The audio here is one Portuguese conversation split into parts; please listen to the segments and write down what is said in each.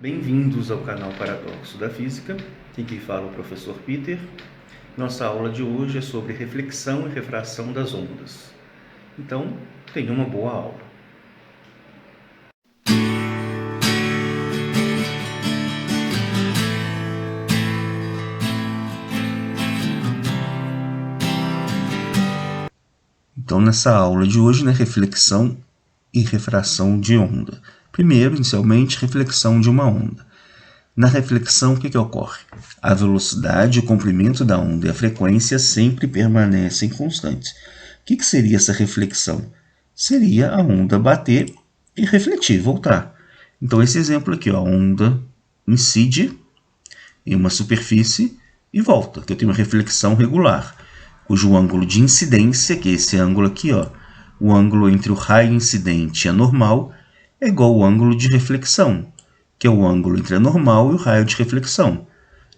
Bem-vindos ao canal Paradoxo da Física, aqui fala o professor Peter. Nossa aula de hoje é sobre reflexão e refração das ondas. Então, tenha uma boa aula. Então, nessa aula de hoje, reflexão e refração de onda. Primeiro, inicialmente, reflexão de uma onda. Na reflexão, o que ocorre? A velocidade, o comprimento da onda e a frequência sempre permanecem constantes. O que seria essa reflexão? Seria a onda bater e refletir, voltar. Então, esse exemplo aqui, a onda incide em uma superfície e volta, que eu tenho uma reflexão regular, cujo ângulo de incidência, que é esse ângulo aqui, o ângulo entre o raio incidente e a normal, é igual ao ângulo de reflexão, que é o ângulo entre a normal e o raio de reflexão.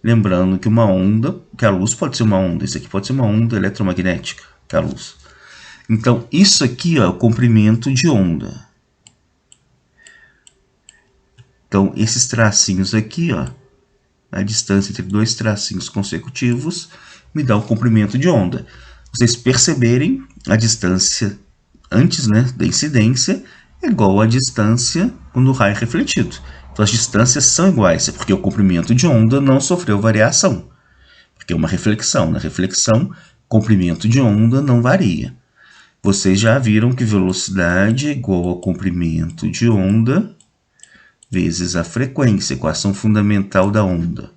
Lembrando que uma onda, que a luz pode ser uma onda, isso aqui pode ser uma onda eletromagnética, que é a luz. Então, isso aqui é o comprimento de onda. Então, esses tracinhos aqui, a distância entre dois tracinhos consecutivos, me dá o comprimento de onda. Vocês perceberem, a distância antes da incidência é igual à distância quando o raio é refletido. Então, as distâncias são iguais, porque o comprimento de onda não sofreu variação. Porque é uma reflexão. Na reflexão, comprimento de onda não varia. Vocês já viram que velocidade é igual ao comprimento de onda vezes a frequência, equação fundamental da onda.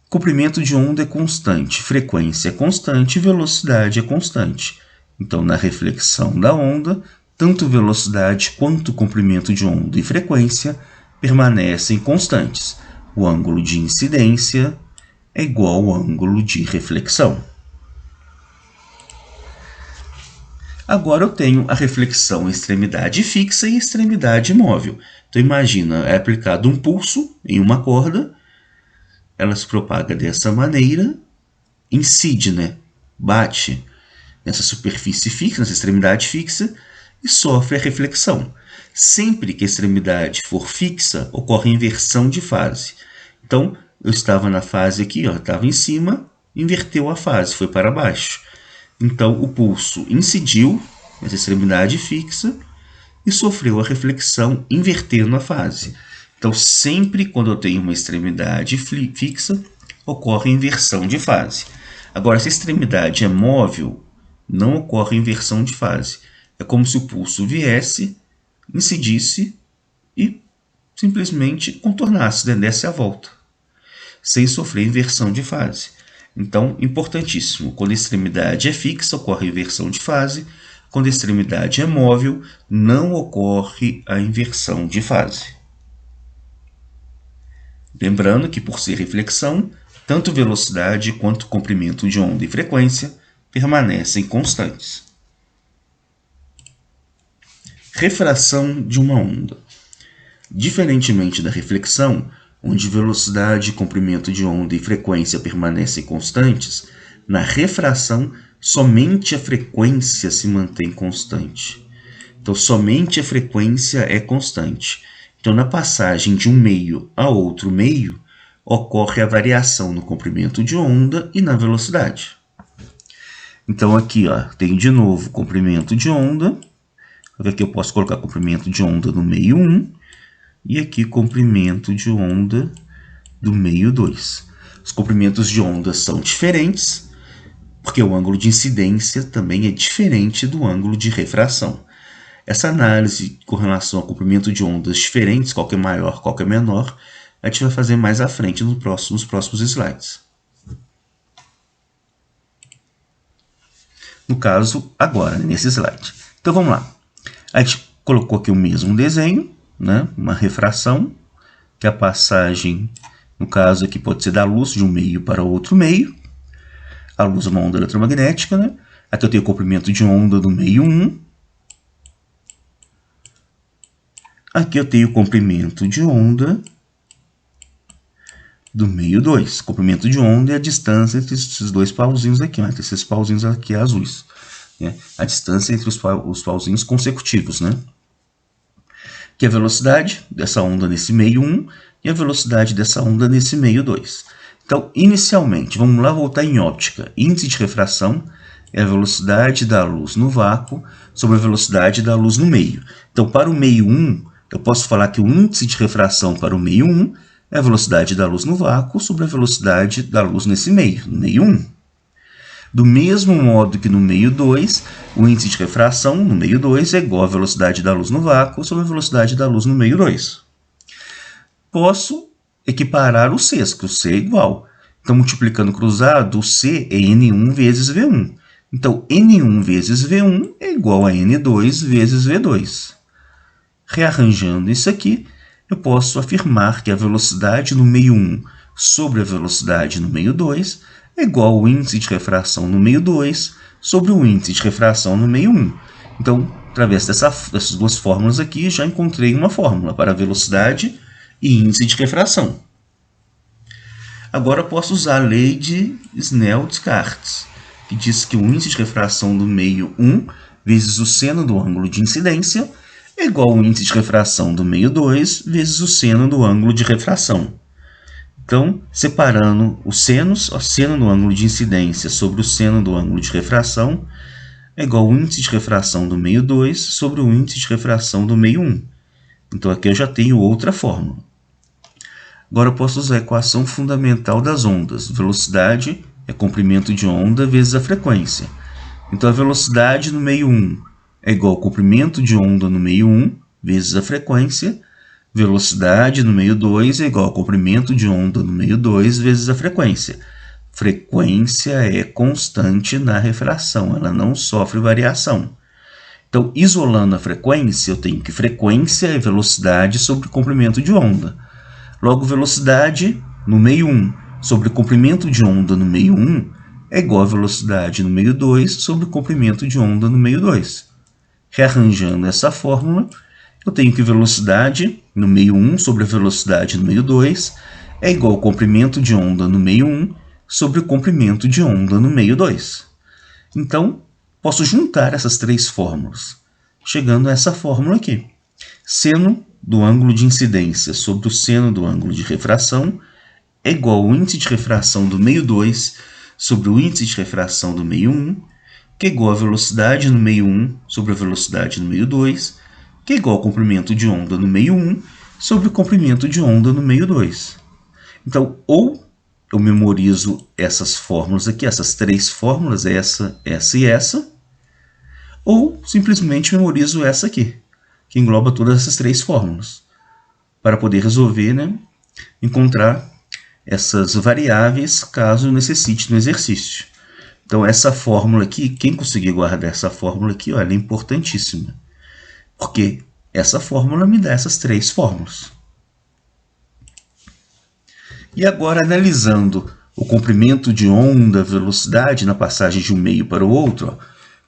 Comprimento de onda é constante, frequência é constante, velocidade é constante. Então, na reflexão da onda, tanto velocidade quanto comprimento de onda e frequência permanecem constantes. O ângulo de incidência é igual ao ângulo de reflexão. Agora eu tenho a reflexão extremidade fixa e extremidade móvel. Então, imagina, é aplicado um pulso em uma corda, ela se propaga dessa maneira, incide, bate nessa superfície fixa, nessa extremidade fixa, e sofre a reflexão. Sempre que a extremidade for fixa, ocorre inversão de fase. Então, eu estava na fase aqui, estava em cima, inverteu a fase, foi para baixo. Então, o pulso incidiu nessa extremidade fixa e sofreu a reflexão, invertendo a fase. Então, sempre quando eu tenho uma extremidade fixa, ocorre inversão de fase. Agora, se a extremidade é móvel, não ocorre inversão de fase. É como se o pulso viesse, incidisse e simplesmente contornasse, desse a volta, sem sofrer inversão de fase. Então, importantíssimo, quando a extremidade é fixa, ocorre inversão de fase. Quando a extremidade é móvel, não ocorre a inversão de fase. Lembrando que, por ser reflexão, tanto velocidade quanto comprimento de onda e frequência permanecem constantes. Refração de uma onda. Diferentemente da reflexão, onde velocidade, comprimento de onda e frequência permanecem constantes, na refração, somente a frequência se mantém constante. Então, somente a frequência é constante. Então, na passagem de um meio a outro meio, ocorre a variação no comprimento de onda e na velocidade. Então, aqui tenho de novo comprimento de onda. Aqui eu posso colocar comprimento de onda no meio 1 e aqui comprimento de onda do meio 2. Os comprimentos de onda são diferentes, porque o ângulo de incidência também é diferente do ângulo de refração. Essa análise com relação ao comprimento de ondas diferentes, qual que é maior, qual que é menor, a gente vai fazer mais à frente nos próximos slides. No caso, agora, nesse slide. Então, vamos lá. A gente colocou aqui o mesmo desenho, uma refração, que é a passagem, no caso aqui pode ser da luz de um meio para outro meio. A luz é uma onda eletromagnética, Aqui eu tenho o comprimento de onda do meio 1. Aqui eu tenho o comprimento de onda do meio 2. Comprimento de onda é a distância entre esses dois pauzinhos aqui, entre esses pauzinhos aqui azuis. A distância entre os pauzinhos consecutivos, O que é a velocidade dessa onda nesse meio 1 e a velocidade dessa onda nesse meio 2. Então, inicialmente, vamos lá voltar em óptica. Índice de refração é a velocidade da luz no vácuo sobre a velocidade da luz no meio. Então, para o meio 1, eu posso falar que o índice de refração para o meio 1 é a velocidade da luz no vácuo sobre a velocidade da luz nesse meio, no meio 1. Do mesmo modo que no meio 2, o índice de refração no meio 2 é igual à velocidade da luz no vácuo sobre a velocidade da luz no meio 2. Posso equiparar o C, que o C é igual. Então, multiplicando cruzado, o C é N1 vezes V1. Então, N1 vezes V1 é igual a N2 vezes V2. Rearranjando isso aqui, eu posso afirmar que a velocidade no meio 1 sobre a velocidade no meio 2 é igual ao índice de refração no meio 2 sobre o índice de refração no meio 1. Então, através dessas duas fórmulas aqui, já encontrei uma fórmula para velocidade e índice de refração. Agora, posso usar a lei de Snell-Descartes, que diz que o índice de refração do meio 1 vezes o seno do ângulo de incidência é igual ao índice de refração do meio 2 vezes o seno do ângulo de refração. Então, separando os senos, o seno do ângulo de incidência sobre o seno do ângulo de refração é igual ao índice de refração do meio 2 sobre o índice de refração do meio 1. Então, aqui eu já tenho outra fórmula. Agora, eu posso usar a equação fundamental das ondas. Velocidade é comprimento de onda vezes a frequência. Então, a velocidade no meio 1 é igual ao comprimento de onda no meio 1 vezes a frequência. Velocidade no meio 2 é igual ao comprimento de onda no meio 2 vezes a frequência. Frequência é constante na refração, ela não sofre variação. Então, isolando a frequência, eu tenho que frequência é velocidade sobre comprimento de onda. Logo, velocidade no meio 1 sobre comprimento de onda no meio 1 é igual a velocidade no meio 2 sobre comprimento de onda no meio 2. Rearranjando essa fórmula, eu tenho que velocidade no meio 1 sobre a velocidade no meio 2 é igual ao comprimento de onda no meio 1 sobre o comprimento de onda no meio 2. Então, posso juntar essas três fórmulas, chegando a essa fórmula aqui. Seno do ângulo de incidência sobre o seno do ângulo de refração é igual ao índice de refração do meio 2 sobre o índice de refração do meio 1, que é igual a velocidade no meio 1 sobre a velocidade no meio 2, que é igual ao comprimento de onda no meio 1 sobre o comprimento de onda no meio 2. Então, ou eu memorizo essas fórmulas aqui, essas três fórmulas, essa, essa e essa, ou simplesmente memorizo essa aqui, que engloba todas essas três fórmulas, para poder resolver, encontrar essas variáveis caso necessite no exercício. Então, essa fórmula aqui, quem conseguir guardar essa fórmula aqui, ela é importantíssima, porque essa fórmula me dá essas três fórmulas. E agora, analisando o comprimento de onda, velocidade na passagem de um meio para o outro,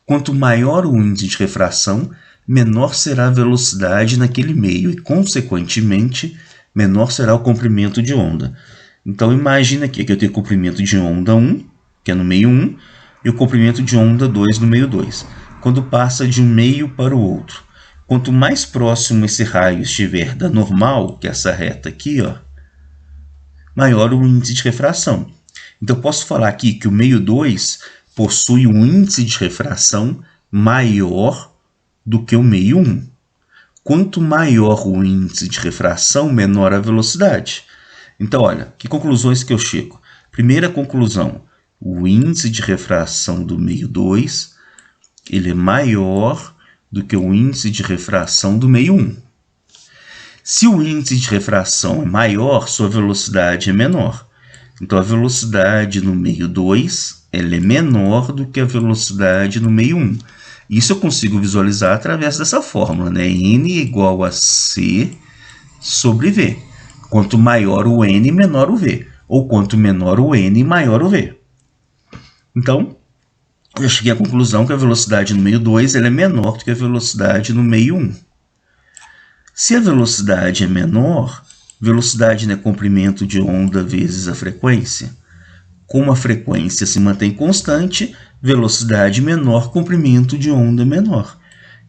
quanto maior o índice de refração, menor será a velocidade naquele meio e, consequentemente, menor será o comprimento de onda. Então, imagina aqui que eu tenho o comprimento de onda 1, que é no meio 1, e o comprimento de onda 2 no meio 2. Quando passa de um meio para o outro, quanto mais próximo esse raio estiver da normal, que é essa reta aqui, maior o índice de refração. Então, eu posso falar aqui que o meio 2 possui um índice de refração maior do que o meio 1. Quanto maior o índice de refração, menor a velocidade. Então, olha, que conclusões que eu chego? Primeira conclusão, o índice de refração do meio 2 ele é maior do que o índice de refração do meio 1. Se o índice de refração é maior, sua velocidade é menor. Então, a velocidade no meio 2 ela é menor do que a velocidade no meio 1. Isso eu consigo visualizar através dessa fórmula, N igual a C sobre V. Quanto maior o N, menor o V. Ou quanto menor o N, maior o V. Então, eu cheguei à conclusão que a velocidade no meio 2 ela é menor do que a velocidade no meio 1. Se a velocidade é menor, velocidade é comprimento de onda vezes a frequência. Como a frequência se mantém constante, velocidade menor, comprimento de onda menor.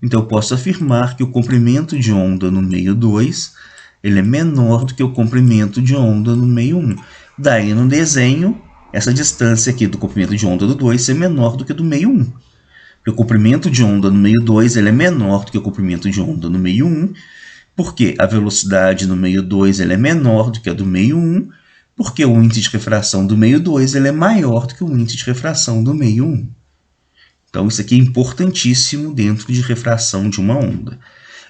Então, eu posso afirmar que o comprimento de onda no meio 2 ele é menor do que o comprimento de onda no meio 1. Daí, no desenho, essa distância aqui do comprimento de onda do 2 é menor do que do meio 1. Porque o comprimento de onda no meio 2 ele é menor do que o comprimento de onda no meio 1, porque a velocidade no meio 2 ele é menor do que a do meio 1, porque o índice de refração do meio 2 ele é maior do que o índice de refração do meio 1. Então, isso aqui é importantíssimo dentro de refração de uma onda.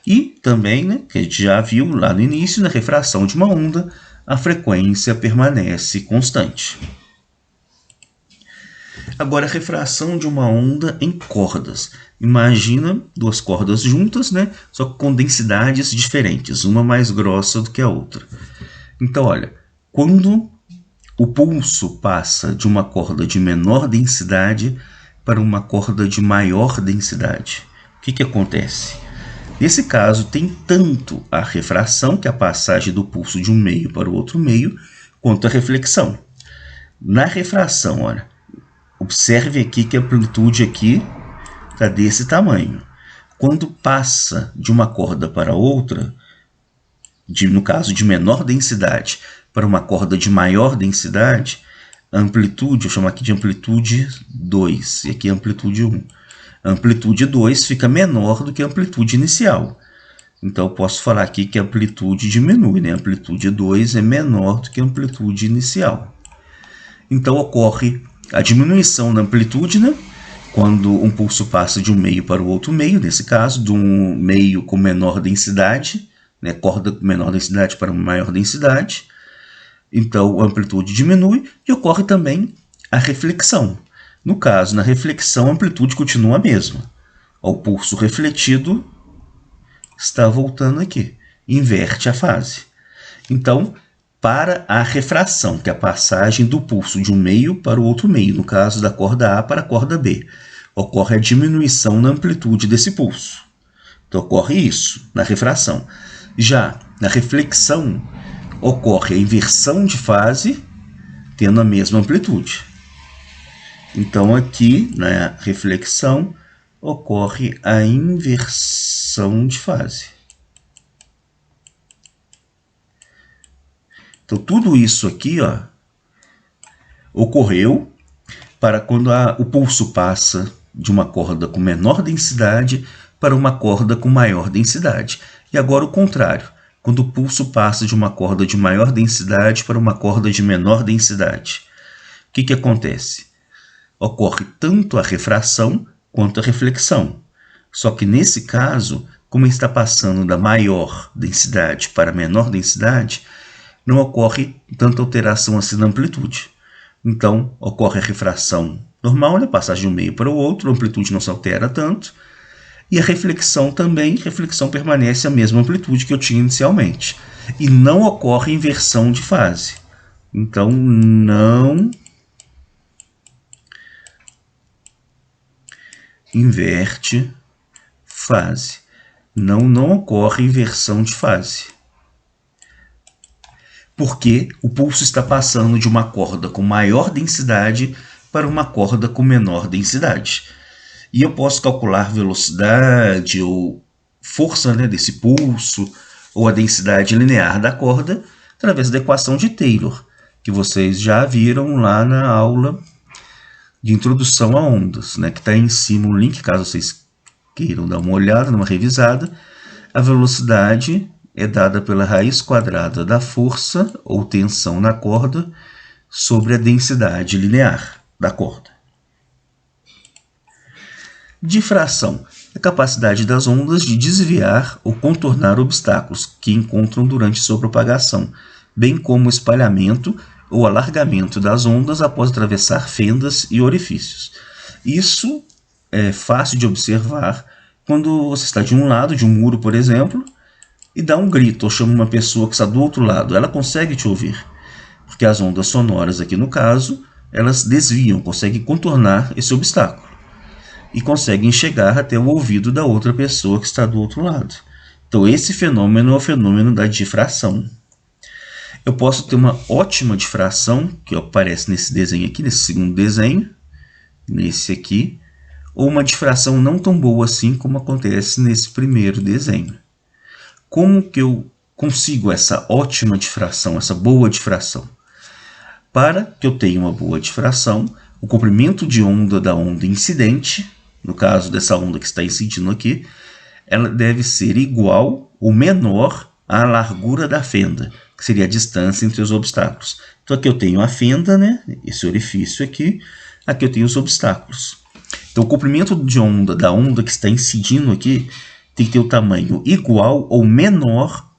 E também, né, que a gente já viu lá no início, na refração de uma onda, a frequência permanece constante. Agora, a refração de uma onda em cordas. Imagina duas cordas juntas, né, só com densidades diferentes, uma mais grossa do que a outra. Então, olha, quando o pulso passa de uma corda de menor densidade para uma corda de maior densidade, o que acontece? Nesse caso, tem tanto a refração, que é a passagem do pulso de um meio para o outro meio, quanto a reflexão. Na refração, olha, observe aqui que a amplitude aqui está desse tamanho. Quando passa de uma corda para outra, no caso de menor densidade, para uma corda de maior densidade, a amplitude, eu chamo aqui de amplitude 2, e aqui é amplitude 1. A amplitude 2 fica menor do que a amplitude inicial. Então, eu posso falar aqui que a amplitude diminui, né? A amplitude 2 é menor do que a amplitude inicial. Então, ocorre a diminuição na amplitude, né? Quando um pulso passa de um meio para o outro meio, nesse caso, de um meio com menor densidade, né? Corda com menor densidade para uma maior densidade. Então, a amplitude diminui e ocorre também a reflexão. No caso, na reflexão, a amplitude continua a mesma. O pulso refletido está voltando aqui, inverte a fase. Então, para a refração, que é a passagem do pulso de um meio para o outro meio, no caso da corda A para a corda B, ocorre a diminuição na amplitude desse pulso. Então, ocorre isso na refração. Já na reflexão, ocorre a inversão de fase, tendo a mesma amplitude. Então, aqui, na reflexão, ocorre a inversão de fase. Então, tudo isso aqui, ó, ocorreu para quando o pulso passa de uma corda com menor densidade para uma corda com maior densidade. E agora o contrário, quando o pulso passa de uma corda de maior densidade para uma corda de menor densidade. O que acontece? Ocorre tanto a refração quanto a reflexão. Só que nesse caso, como está passando da maior densidade para a menor densidade, não ocorre tanta alteração assim na amplitude. Então, ocorre a refração normal, né? Passagem de um meio para o outro, a amplitude não se altera tanto. E a reflexão também, reflexão permanece a mesma amplitude que eu tinha inicialmente. E não ocorre inversão de fase. Então, não inverte fase. Não ocorre inversão de fase. Porque o pulso está passando de uma corda com maior densidade para uma corda com menor densidade. E eu posso calcular velocidade ou força, né, desse pulso, ou a densidade linear da corda, através da equação de Taylor, que vocês já viram lá na aula de introdução a ondas, né, que está em cima o link, caso vocês queiram dar uma olhada, uma revisada. A velocidade é dada pela raiz quadrada da força ou tensão na corda sobre a densidade linear da corda. Difração: a capacidade das ondas de desviar ou contornar obstáculos que encontram durante sua propagação, bem como o espalhamento ou alargamento das ondas após atravessar fendas e orifícios. Isso é fácil de observar quando você está de um lado de um muro, por exemplo, e dá um grito ou chama uma pessoa que está do outro lado. Ela consegue te ouvir, porque as ondas sonoras aqui no caso, elas desviam, conseguem contornar esse obstáculo e conseguem chegar até o ouvido da outra pessoa que está do outro lado. Então, esse fenômeno é o fenômeno da difração. Eu posso ter uma ótima difração, que aparece nesse desenho aqui, nesse segundo desenho, nesse aqui, ou uma difração não tão boa assim como acontece nesse primeiro desenho. Como que eu consigo essa ótima difração, essa boa difração? Para que eu tenha uma boa difração, o comprimento de onda da onda incidente, no caso dessa onda que está incidindo aqui, ela deve ser igual ou menor à largura da fenda, que seria a distância entre os obstáculos. Então aqui eu tenho a fenda, né? Esse orifício aqui eu tenho os obstáculos. Então o comprimento de onda da onda que está incidindo aqui tem que ter o tamanho igual ou menor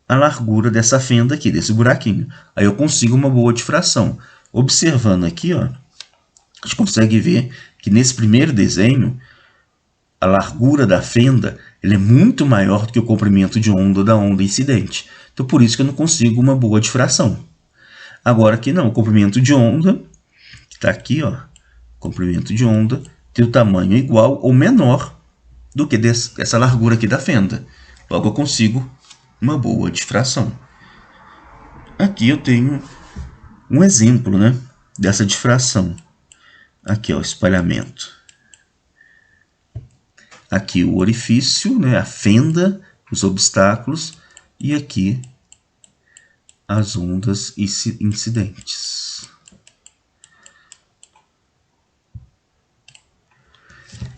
à largura dessa fenda aqui, desse buraquinho. Aí eu consigo uma boa difração. Observando aqui, ó, a gente consegue ver que nesse primeiro desenho, a largura da fenda ele é muito maior do que o comprimento de onda da onda incidente. Então, por isso que eu não consigo uma boa difração. Agora aqui não, o comprimento de onda, que está aqui, ó, comprimento de onda, tem o tamanho igual ou menor do que essa largura aqui da fenda. Logo, eu consigo uma boa difração. Aqui eu tenho um exemplo, né, dessa difração. Aqui, ó, o espalhamento. Aqui o orifício, né, a fenda, os obstáculos, e aqui as ondas incidentes.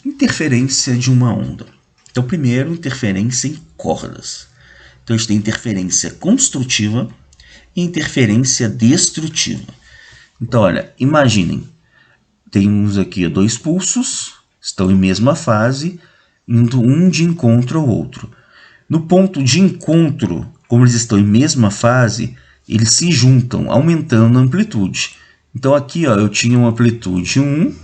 Interferência de uma onda. Então, primeiro, interferência em cordas. Então, a gente tem interferência construtiva e interferência destrutiva. Então, olha, imaginem, temos aqui dois pulsos, estão em mesma fase, indo um de encontro ao outro. No ponto de encontro, como eles estão em mesma fase, eles se juntam, aumentando a amplitude. Então aqui, ó, eu tinha uma amplitude 1,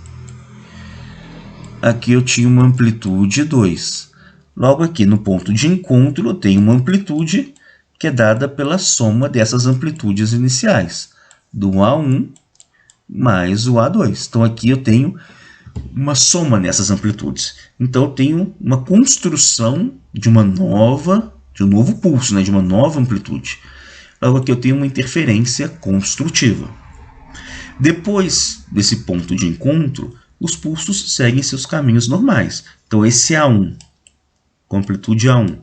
aqui eu tinha uma amplitude 2. Logo aqui no ponto de encontro eu tenho uma amplitude que é dada pela soma dessas amplitudes iniciais, do A1 mais o A2. Então aqui eu tenho uma soma nessas amplitudes. Então eu tenho uma construção de um novo pulso, né, de uma nova amplitude. Logo aqui eu tenho uma interferência construtiva. Depois desse ponto de encontro, os pulsos seguem seus caminhos normais. Então esse A1, com amplitude A1,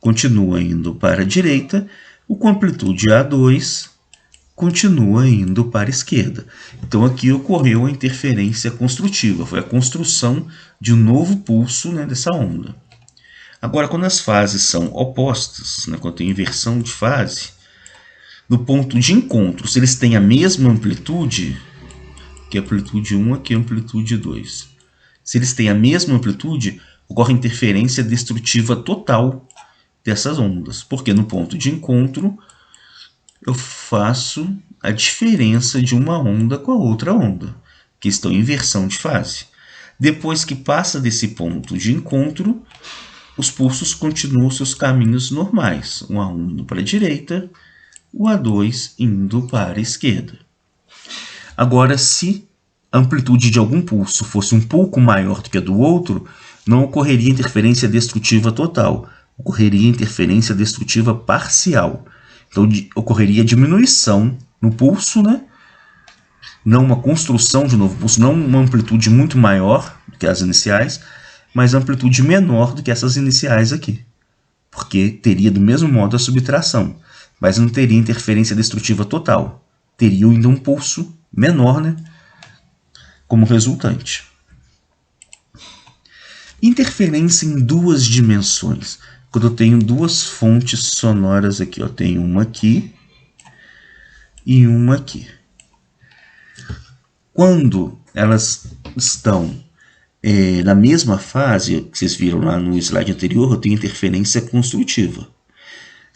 continua indo para a direita, o com amplitude A2 continua indo para a esquerda. Então aqui ocorreu a interferência construtiva, foi a construção de um novo pulso, né, dessa onda. Agora, quando as fases são opostas, né, quando tem inversão de fase, no ponto de encontro, se eles têm a mesma amplitude, que é a amplitude 1, aqui é a amplitude 2. Se eles têm a mesma amplitude, ocorre interferência destrutiva total dessas ondas, porque no ponto de encontro eu faço a diferença de uma onda com a outra onda, que estão em inversão de fase. Depois que passa desse ponto de encontro, os pulsos continuam seus caminhos normais, o A1 indo para a direita, o A2 indo para a esquerda. Agora, se a amplitude de algum pulso fosse um pouco maior do que a do outro, não ocorreria interferência destrutiva total, ocorreria interferência destrutiva parcial. Então, ocorreria diminuição no pulso, né? Não uma construção de novo pulso, não uma amplitude muito maior do que as iniciais, mas amplitude menor do que essas iniciais aqui. Porque teria do mesmo modo a subtração, mas não teria interferência destrutiva total. Teria ainda um pulso menor, né, como resultante. Interferência em duas dimensões. Quando eu tenho duas fontes sonoras aqui, eu tenho uma aqui e uma aqui. Quando elas estão na mesma fase, que vocês viram lá no slide anterior, eu tenho interferência construtiva.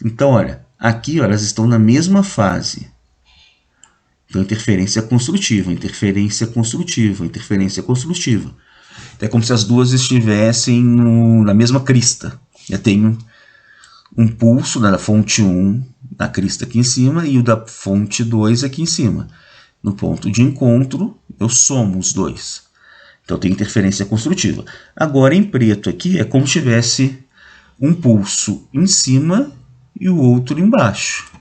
Então, olha, aqui ó, elas estão na mesma fase. Então, interferência construtiva, interferência construtiva, interferência construtiva. É como se as duas estivessem na mesma crista. Eu tenho um pulso da fonte 1 na crista aqui em cima e o da fonte 2 aqui em cima. No ponto de encontro, eu somo os dois. Então, tem interferência construtiva. Agora, em preto aqui, é como se tivesse um pulso em cima e o outro embaixo.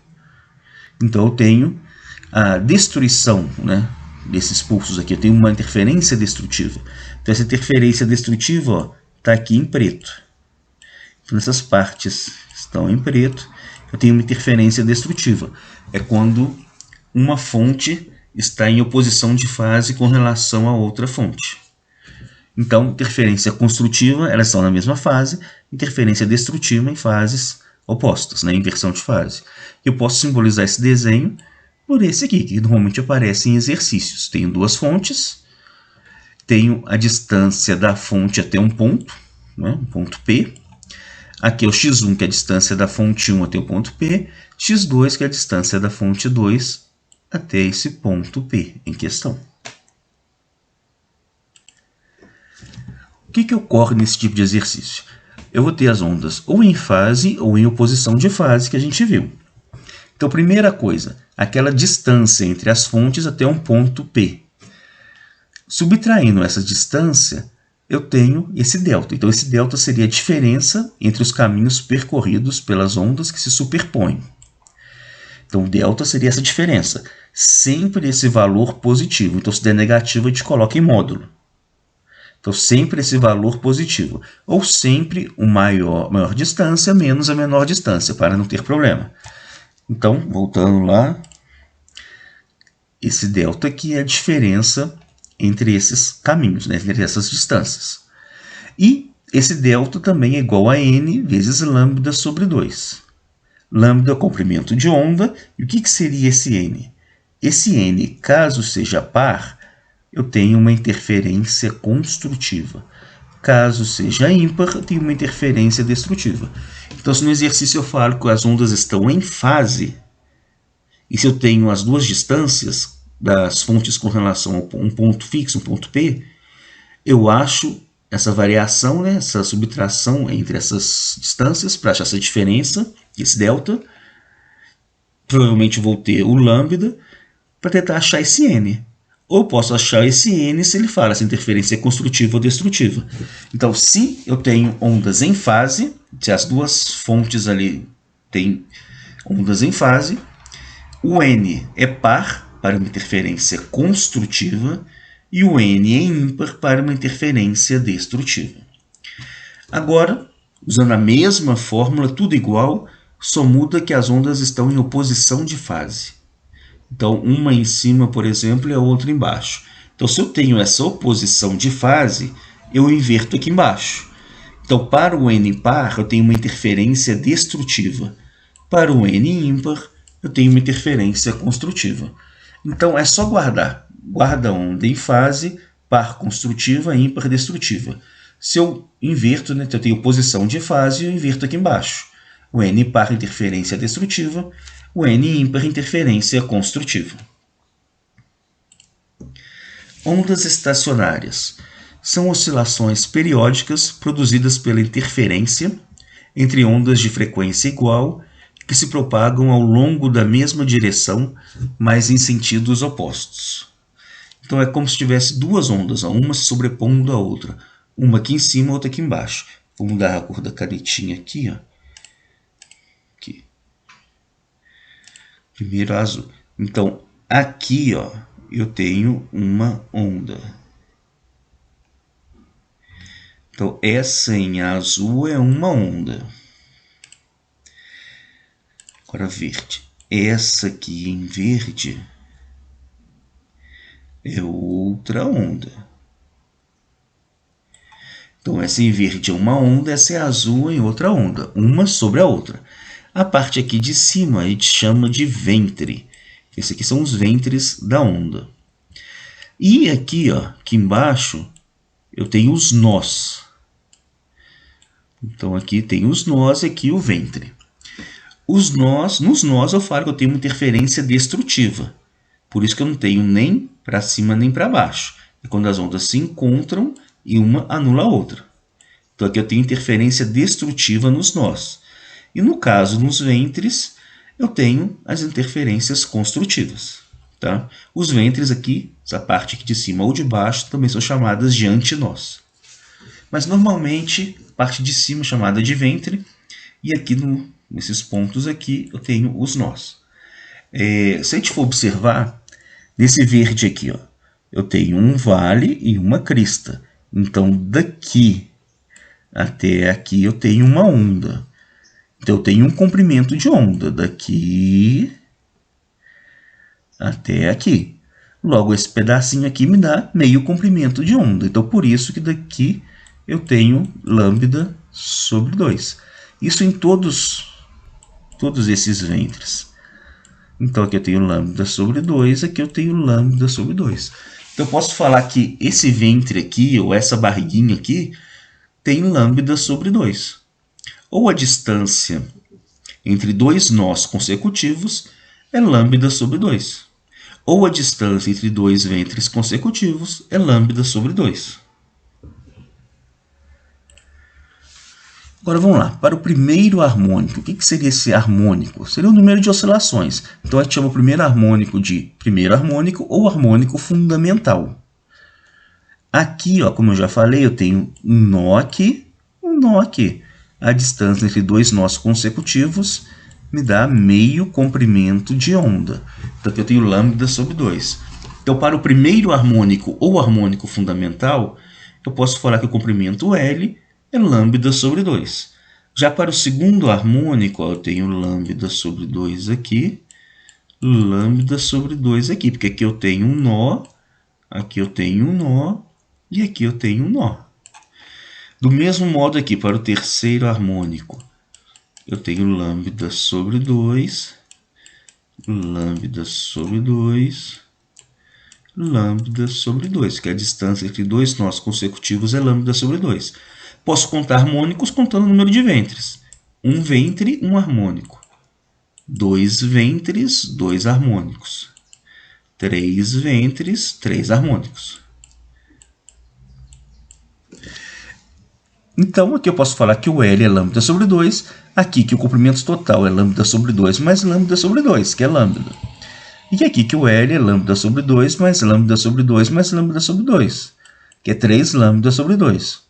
Então, eu tenho a destruição, né, desses pulsos aqui, eu tenho uma interferência destrutiva. Então essa interferência destrutiva está aqui em preto. Então essas partes estão em preto. Eu tenho uma interferência destrutiva. É quando uma fonte está em oposição de fase com relação a outra fonte. Então, interferência construtiva, elas estão na mesma fase, interferência destrutiva em fases opostas, né? Inversão de fase. Eu posso simbolizar esse desenho por esse aqui, que normalmente aparece em exercícios. Tenho duas fontes, tenho a distância da fonte até um ponto, né? Um ponto P. Aqui é o x1, que é a distância da fonte 1 até o ponto P, x2, que é a distância da fonte 2 até esse ponto P em questão. O que ocorre nesse tipo de exercício? Eu vou ter as ondas ou em fase ou em oposição de fase que a gente viu. Então, primeira coisa, aquela distância entre as fontes até um ponto P. Subtraindo essa distância, eu tenho esse delta. Então, esse delta seria a diferença entre os caminhos percorridos pelas ondas que se superpõem. Então, o delta seria essa diferença. Sempre esse valor positivo. Então, se der negativo, a gente coloca em módulo. Então, sempre esse valor positivo. Ou sempre o maior distância menos a menor distância, para não ter problema. Então, voltando lá, esse delta aqui é a diferença entre esses caminhos, né, entre essas distâncias. E esse delta também é igual a n vezes lambda sobre 2. Lambda é o comprimento de onda. E o que seria esse n? Esse n, caso seja par, eu tenho uma interferência construtiva. Caso seja ímpar, eu tenho uma interferência destrutiva. Então, se no exercício eu falo que as ondas estão em fase, e se eu tenho as duas distâncias das fontes com relação a um ponto fixo, um ponto P, eu acho essa variação, né, essa subtração entre essas distâncias, para achar essa diferença, esse delta. Provavelmente vou ter o lambda para tentar achar esse n. Ou posso achar esse n se ele fala se a interferência é construtiva ou destrutiva. Então, se eu tenho ondas em fase, se as duas fontes ali têm ondas em fase, o n é par para uma interferência construtiva e o n é ímpar para uma interferência destrutiva. Agora, usando a mesma fórmula, tudo igual, só muda que as ondas estão em oposição de fase. Então, uma em cima, por exemplo, e a outra embaixo. Então, se eu tenho essa oposição de fase, eu inverto aqui embaixo. Então, para o n par, eu tenho uma interferência destrutiva. Para o n ímpar, eu tenho uma interferência construtiva. Então, é só guardar. Guarda onda em fase, par construtiva, ímpar destrutiva. Se eu inverto, né, eu tenho oposição de fase, eu inverto aqui embaixo. O n par, interferência destrutiva. O n ímpar, interferência construtiva. Ondas estacionárias são oscilações periódicas produzidas pela interferência entre ondas de frequência igual que se propagam ao longo da mesma direção, mas em sentidos opostos. Então é como se tivesse duas ondas, uma se sobrepondo à outra. Uma aqui em cima, outra aqui embaixo. Vou mudar a cor da canetinha aqui, ó. Aqui. Primeiro azul. Então, aqui, ó, eu tenho uma onda. Então, essa em azul é uma onda. Agora, verde. Essa aqui em verde é outra onda. Então, essa em verde é uma onda, essa é azul em outra onda. Uma sobre a outra. A parte aqui de cima a gente chama de ventre. Esses aqui são os ventres da onda. E aqui, ó, aqui embaixo, eu tenho os nós. Então, aqui tem os nós e aqui o ventre. Os nós, nos nós eu falo que eu tenho uma interferência destrutiva. Por isso que eu não tenho nem para cima nem para baixo. É quando as ondas se encontram e uma anula a outra. Então, aqui eu tenho interferência destrutiva nos nós. E no caso, nos ventres, eu tenho as interferências construtivas. Tá? Os ventres aqui, essa parte aqui de cima ou de baixo, também são chamadas de antinós. Mas normalmente, a parte de cima é chamada de ventre, e aqui nesses pontos aqui eu tenho os nós. Se a gente for observar, nesse verde aqui, ó, eu tenho um vale e uma crista. Então, daqui até aqui eu tenho uma onda. Então, eu tenho um comprimento de onda daqui até aqui. Logo, esse pedacinho aqui me dá meio comprimento de onda. Então, por isso que daqui eu tenho lambda sobre 2. Isso em todos esses ventres. Então, aqui eu tenho lambda sobre 2, aqui eu tenho lambda sobre 2. Então, eu posso falar que esse ventre aqui, ou essa barriguinha aqui, tem lambda sobre 2. Ou a distância entre dois nós consecutivos é lambda sobre 2. Ou a distância entre dois ventres consecutivos é lambda sobre 2. Agora vamos lá, para o primeiro harmônico. O que seria esse harmônico? Seria o número de oscilações. Então a gente chama o primeiro harmônico de primeiro harmônico ou harmônico fundamental. Aqui, ó, como eu já falei, eu tenho um nó aqui, um nó aqui. A distância entre dois nós consecutivos me dá meio comprimento de onda. Então aqui eu tenho lambda sobre 2. Então para o primeiro harmônico ou harmônico fundamental, eu posso falar que o comprimento L é lambda sobre 2. Já para o segundo harmônico, ó, eu tenho lambda sobre 2 aqui, lambda sobre 2 aqui, porque aqui eu tenho um nó, aqui eu tenho um nó e aqui eu tenho um nó. Do mesmo modo aqui, para o terceiro harmônico, eu tenho lambda sobre 2, lambda sobre 2, lambda sobre 2, que a distância entre dois nós consecutivos é lambda sobre 2. Posso contar harmônicos contando o número de ventres. Um ventre, um harmônico. Dois ventres, dois harmônicos. Três ventres, três harmônicos. Então, aqui eu posso falar que o L é lambda sobre 2. Aqui que o comprimento total é lambda sobre 2 mais lambda sobre 2, que é lambda. E aqui que o L é lambda sobre 2 mais lambda sobre 2 mais lambda sobre 2, que é 3 lambda sobre 2.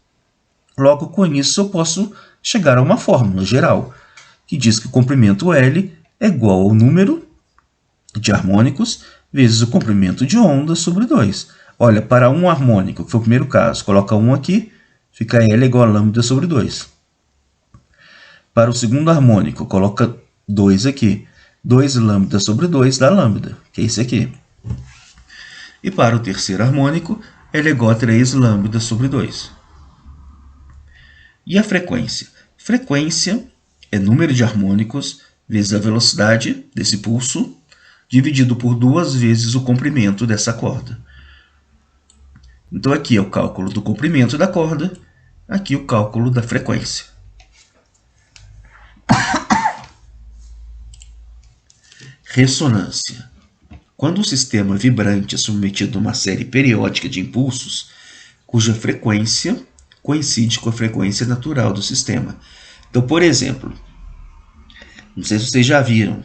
Logo, com isso, eu posso chegar a uma fórmula geral, que diz que o comprimento L é igual ao número de harmônicos vezes o comprimento de onda sobre 2. Olha, para um harmônico, que foi o primeiro caso, coloca 1 aqui, fica L igual a lambda sobre 2. Para o segundo harmônico, coloca 2 aqui. 2 lambda sobre 2 dá lambda, que é esse aqui. E para o terceiro harmônico, L é igual a 3 lambda sobre 2. E a frequência? Frequência é número de harmônicos vezes a velocidade desse pulso, dividido por 2 vezes o comprimento dessa corda. Então aqui é o cálculo do comprimento da corda, aqui o cálculo da frequência. Ressonância. Quando o sistema vibrante é submetido a uma série periódica de impulsos, cuja frequência coincide com a frequência natural do sistema. Então, por exemplo, não sei se vocês já viram,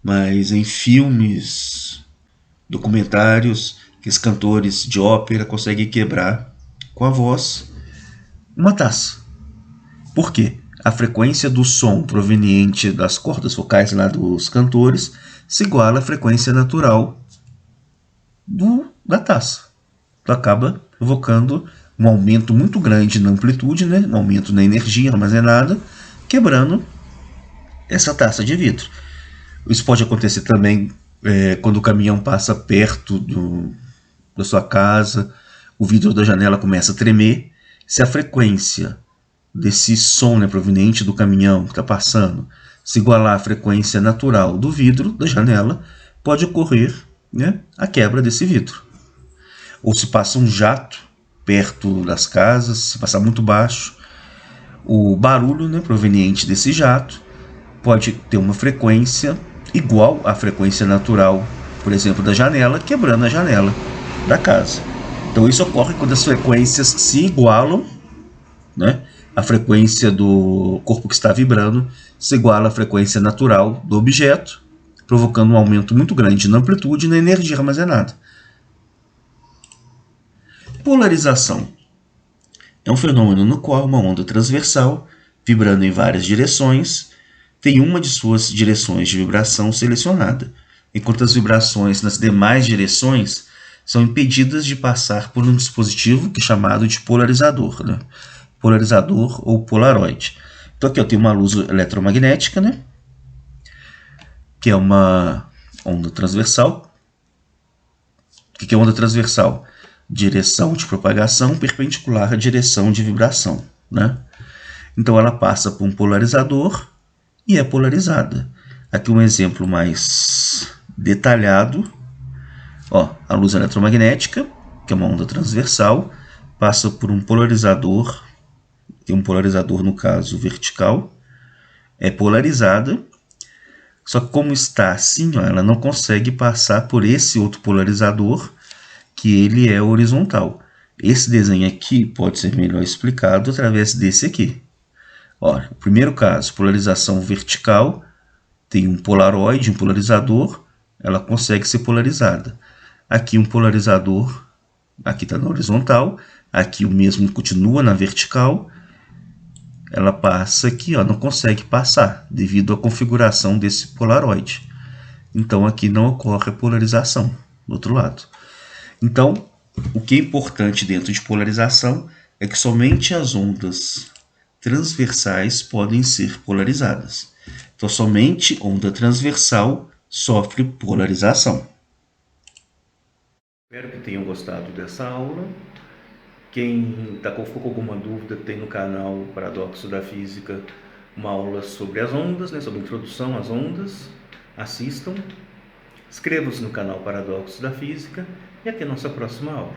mas em filmes, documentários, que os cantores de ópera conseguem quebrar com a voz uma taça. Por quê? A frequência do som proveniente das cordas vocais lá dos cantores se iguala à frequência natural da taça. Então acaba provocando um aumento muito grande na amplitude, né? Um aumento na energia armazenada, quebrando essa taça de vidro. Isso pode acontecer também quando o caminhão passa perto da sua casa, o vidro da janela começa a tremer. Se a frequência desse som, né, proveniente do caminhão que está passando se igualar à frequência natural do vidro da janela, pode ocorrer, né, a quebra desse vidro. Ou se passa um jato perto das casas, se passar muito baixo, o barulho, né, proveniente desse jato pode ter uma frequência igual à frequência natural, por exemplo, da janela, quebrando a janela da casa. Então isso ocorre quando as frequências se igualam, né? A frequência do corpo que está vibrando se iguala à frequência natural do objeto, provocando um aumento muito grande na amplitude e na energia armazenada. Polarização é um fenômeno no qual uma onda transversal, vibrando em várias direções, tem uma de suas direções de vibração selecionada, enquanto as vibrações nas demais direções são impedidas de passar por um dispositivo que é chamado de polarizador, né? Polarizador ou polaroide. Então aqui eu tenho uma luz eletromagnética, né? Que é uma onda transversal. O que é onda transversal? Direção de propagação perpendicular à direção de vibração, né? Então ela passa por um polarizador e é polarizada. Aqui um exemplo mais detalhado. Ó, a luz eletromagnética, que é uma onda transversal, passa por um polarizador, tem um polarizador no caso vertical, é polarizada, só que como está assim, ó, ela não consegue passar por esse outro polarizador, que ele é horizontal. Esse desenho aqui pode ser melhor explicado através desse aqui. Ó, o primeiro caso, polarização vertical, tem um polaroide, um polarizador, ela consegue ser polarizada. Aqui um polarizador, aqui está na horizontal, aqui o mesmo continua na vertical, ela passa aqui, ó, não consegue passar, devido à configuração desse polaroide. Então aqui não ocorre a polarização, do outro lado. Então, o que é importante dentro de polarização é que somente as ondas transversais podem ser polarizadas. Então, somente onda transversal sofre polarização. Espero que tenham gostado dessa aula. Quem ficou com alguma dúvida, tem no canal Paradoxo da Física uma aula sobre as ondas, né, sobre introdução às ondas. Assistam. Inscrevam-se no canal Paradoxo da Física e até a nossa próxima aula.